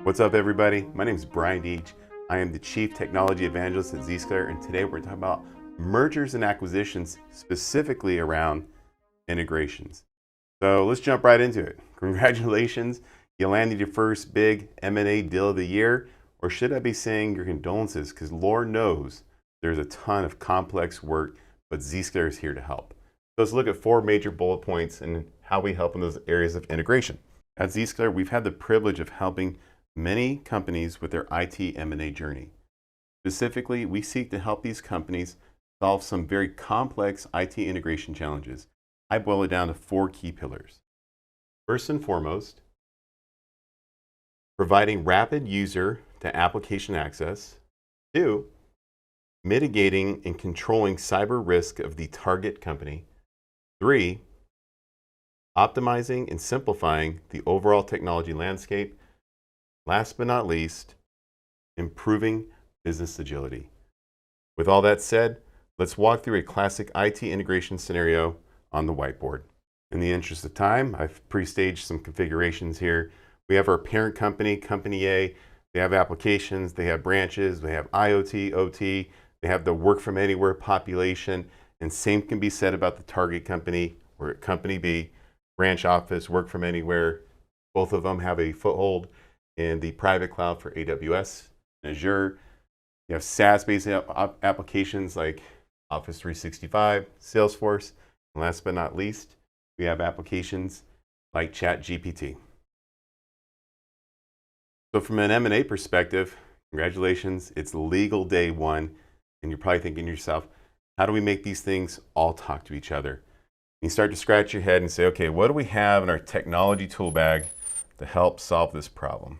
What's up, everybody? My name is Brian Deach. I am the Chief Technology Evangelist at Zscaler, and today we're talking about mergers and acquisitions, specifically around integrations. So let's jump right into it. Congratulations, you landed your first big M&A deal of the year, or should I be saying your condolences, because Lord knows there's a ton of complex work, but Zscaler is here to help. So let's look at 4 major bullet points and how we help in those areas of integration. At Zscaler, we've had the privilege of helping many companies with their IT M&A journey. Specifically, we seek to help these companies solve some very complex IT integration challenges. I boil it down to 4 key pillars. First and foremost, providing rapid user to application access. 2, mitigating and controlling cyber risk of the target company. 3, optimizing and simplifying the overall technology landscape. Last but not least, improving business agility. With all that said, let's walk through a classic IT integration scenario on the whiteboard. In the interest of time, I've pre-staged some configurations here. We have our parent company, Company A. They have applications, they have branches, they have IoT, OT, they have the work from anywhere population, and same can be said about the target company. We're at Company B, branch office, work from anywhere. Both of them have a foothold in the private cloud for AWS and Azure. You have SaaS-based applications like Office 365, Salesforce, and last but not least, we have applications like ChatGPT. So from an M&A perspective, congratulations, it's legal day one, and you're probably thinking to yourself, how do we make these things all talk to each other? And you start to scratch your head and say, okay, what do we have in our technology tool bag to help solve this problem?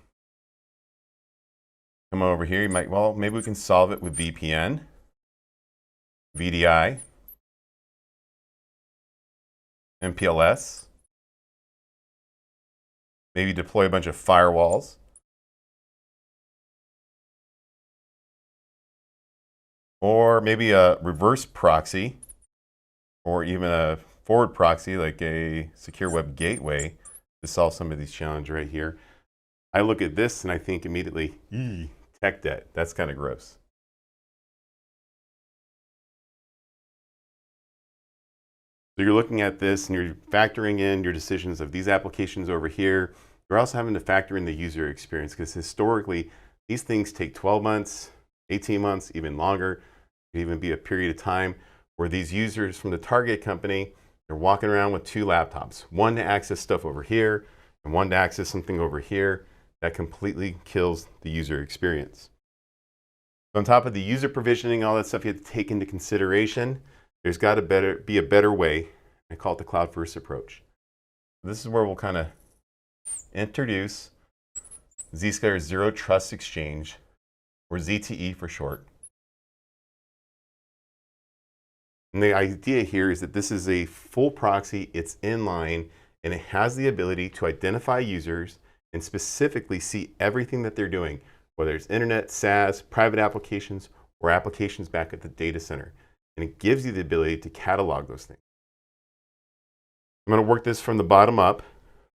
Come over here, you might, well, maybe we can solve it with VPN, VDI, MPLS, maybe deploy a bunch of firewalls, or maybe a reverse proxy, or even a forward proxy like a secure web gateway to solve some of these challenges right here. I look at this and I think immediately, tech debt. That's kind of gross. So you're looking at this and you're factoring in your decisions of these applications over here. You're also having to factor in the user experience, because historically, these things take 12 months, 18 months, even longer. It could even be a period of time where these users from the target company, they're walking around with 2 laptops, one to access stuff over here and one to access something over here. That completely kills the user experience. On top of the user provisioning, all that stuff you have to take into consideration, there's got to be a better way. I call it the cloud first approach. This is where we'll kind of introduce Zscaler Zero Trust Exchange, or ZTE for short. And the idea here is that this is a full proxy, it's inline, and it has the ability to identify users and specifically see everything that they're doing, whether it's internet, SaaS, private applications, or applications back at the data center. And it gives you the ability to catalog those things. I'm going to work this from the bottom up,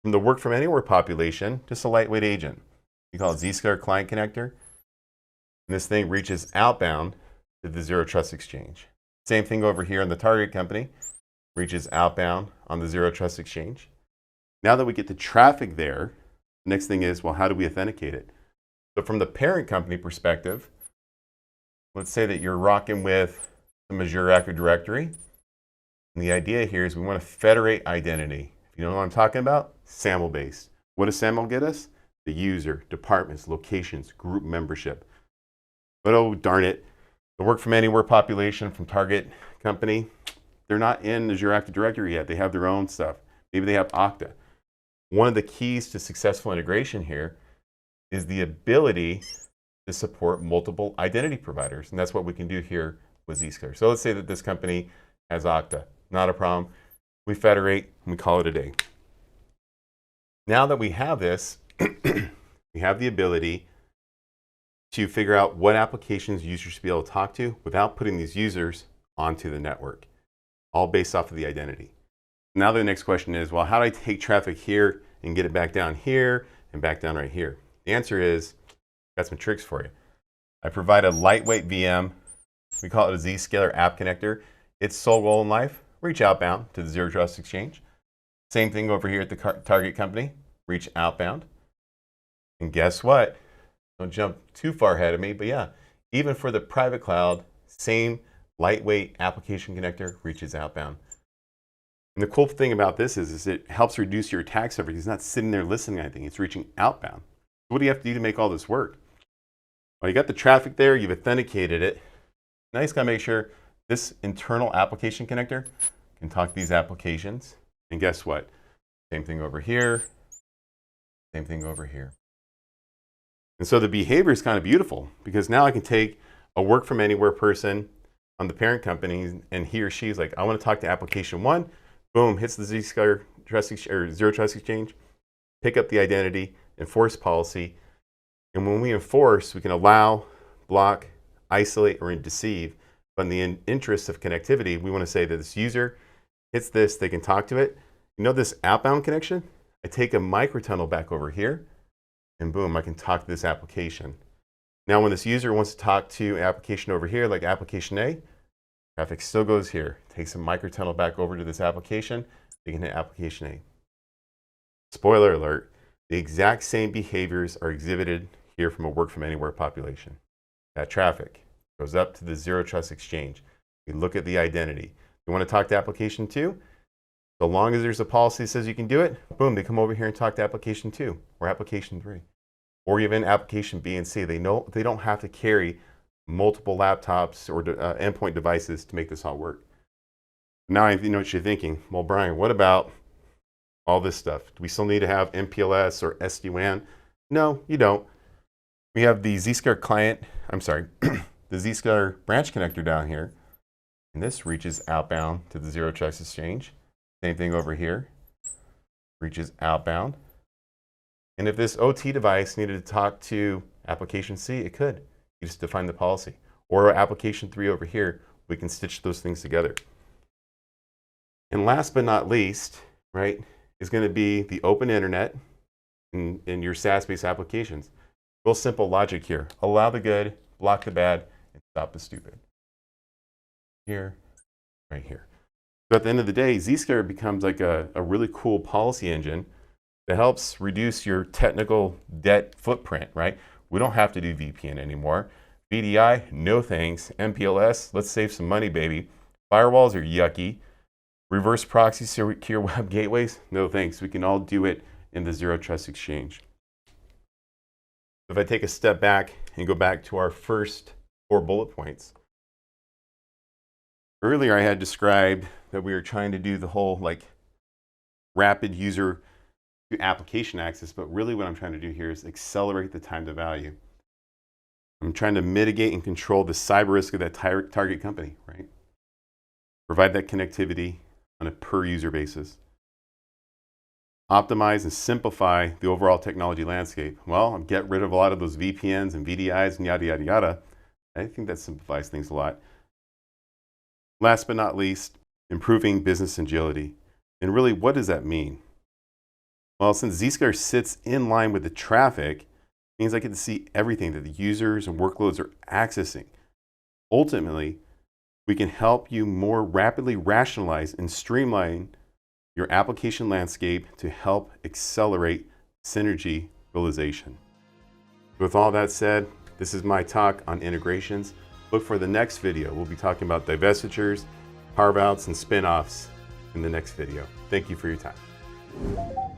from the work from anywhere population, just a lightweight agent. We call it Zscaler Client Connector. And this thing reaches outbound to the Zero Trust Exchange. Same thing over here on the target company, reaches outbound on the Zero Trust Exchange. Now that we get the traffic there, the next thing is, well, how do we authenticate it? So from the parent company perspective, let's say that you're rocking with some Azure Active Directory. And the idea here is we want to federate identity. If you don't know what I'm talking about, SAML-based. What does SAML get us? The user, departments, locations, group membership. But oh, darn it, the work from anywhere population from target company, they're not in Azure Active Directory yet. They have their own stuff. Maybe they have Okta. One of the keys to successful integration here is the ability to support multiple identity providers. And that's what we can do here with Zscaler. So let's say that this company has Okta. Not a problem. We federate and we call it a day. Now that we have this, we have the ability to figure out what applications users should be able to talk to without putting these users onto the network, all based off of the identity. Now the next question is, well, how do I take traffic here and get it back down here and back down right here? The answer is, got some tricks for you. I provide a lightweight VM. We call it a Zscaler app connector. Its sole goal in life, reach outbound to the Zero Trust Exchange. Same thing over here at the target company, reach outbound. And guess what? Don't jump too far ahead of me, but yeah, even for the private cloud, same lightweight application connector reaches outbound. And the cool thing about this is it helps reduce your attack surface. It's not sitting there listening to anything. It's reaching outbound. So what do you have to do to make all this work? Well, you got the traffic there. You've authenticated it. Now you just got to make sure this internal application connector can talk to these applications. And guess what? Same thing over here. Same thing over here. And so the behavior is kind of beautiful because now I can take a work from anywhere person on the parent company and he or she is like, I want to talk to application 1. Boom, hits the Zscaler Zero Trust Exchange, pick up the identity, enforce policy. And when we enforce, we can allow, block, isolate, or deceive. But in the interest of connectivity, we want to say that this user hits this, they can talk to it. You know this outbound connection? I take a microtunnel back over here, and boom, I can talk to this application. Now when this user wants to talk to an application over here, like application A, traffic still goes here. Takes a microtunnel back over to this application, they can hit application A. Spoiler alert, the exact same behaviors are exhibited here from a work from anywhere population. That traffic goes up to the Zero Trust Exchange. We look at the identity. You want to talk to application 2? So long as there's a policy that says you can do it, boom, they come over here and talk to application 2 or application 3. Or even application B and C. They know they don't have to carry multiple laptops or endpoint devices to make this all work. Now you know what you're thinking. Well, Brian, what about all this stuff? Do we still need to have MPLS or SD-WAN? No, you don't. We have the Zscaler client, the Zscaler branch connector down here. And this reaches outbound to the Zero Trust Exchange. Same thing over here, reaches outbound. And if this OT device needed to talk to application C, it could. You just define the policy. Or application 3 over here, we can stitch those things together. And last but not least, right, is going to be the open internet in your SaaS-based applications. Real simple logic here. Allow the good, block the bad, and stop the stupid. Here, right here. So at the end of the day, Zscaler becomes like a really cool policy engine that helps reduce your technical debt footprint, right? We don't have to do VPN anymore. VDI, no thanks. MPLS, let's save some money, baby. Firewalls are yucky. Reverse proxy secure web gateways, no thanks. We can all do it in the Zero Trust Exchange. If I take a step back and go back to our first 4 bullet points. Earlier I had described that we were trying to do the whole like rapid user to application access, but really what I'm trying to do here is accelerate the time to value. I'm trying to mitigate and control the cyber risk of that target company, right? Provide that connectivity on a per user basis. Optimize and simplify the overall technology landscape. Well, get rid of a lot of those VPNs and VDIs and yada, yada, yada. I think that simplifies things a lot. Last but not least, improving business agility. And really, what does that mean? Well, since Zscaler sits in line with the traffic, it means I get to see everything that the users and workloads are accessing. Ultimately, we can help you more rapidly rationalize and streamline your application landscape to help accelerate synergy realization. With all that said, this is my talk on integrations. Look for the next video. We'll be talking about divestitures, carve-outs, and spin-offs in the next video. Thank you for your time.